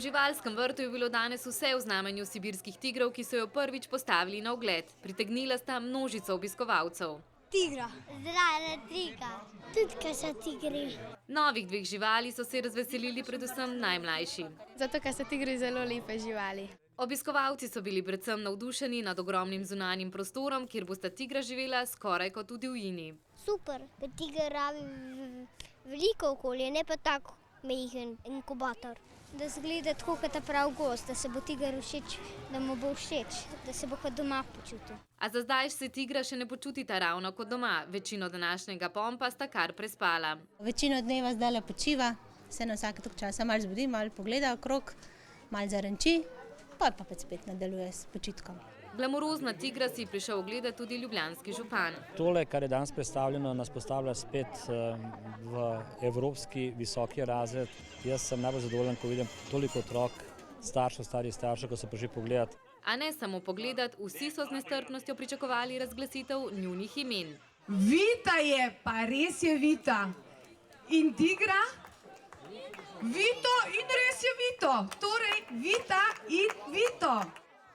V živalskem vrtu je bilo danes vse v znamenju sibirskih tigrov, ki so jo prvič postavili na ogled. Pritegnila sta množico obiskovalcev. Tigra. Zdrava tigra. Tudi, ker so tigri. Novih dveh živali so se razveselili predvsem najmlajši. Zato, ker so tigri zelo lepe živali. Obiskovalci so bili predvsem navdušeni nad ogromnim zunanjim prostorom, kjer bosta tigra živela skoraj kot v divjini. Super, ker tiger rabi veliko okolje, ne pa tako majhen inkubator. Da zgleda tako kot ta prav gost, da se bo tiger všeč, da mu bo všeč, da se bo kot doma počutil. A za zdaj se tigra še ne počutita ravno kot doma. Večino današnjega pompa sta kar prespala. Večino dneva zdaj počiva, se na vsake toliko časa malo zbudi, malo pogleda okrog, malo zarenči, pa spet nadaljuje s počitkom. Glamurozna tigra si prišel ogledati tudi ljubljanski župan. Tole, kar je danes predstavljeno, nas postavlja spet v evropski visoki razred. Jaz sem najbolj zadovoljen, ko vidim toliko otrok, starih staršev, ko so prišli pogledati. A ne samo pogledati, vsi so z nestrpnostjo pričakovali razglasitev njunih imen. Vita je, pa res je Vita. In tigra? Vito in res je Vito. Torej, Vita in Vito.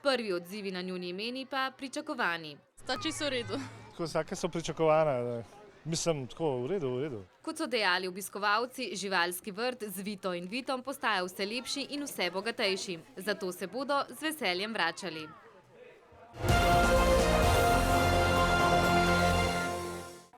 Prvi odzivi na njuni imeni pa pričakovani. Sta čisto v redu. Vsake so pričakovane, mislim, tako v redu. Kot so dejali obiskovalci, živalski vrt z Vito in Vitom postaja vse lepši in vse bogatejši. Zato se bodo z veseljem vračali.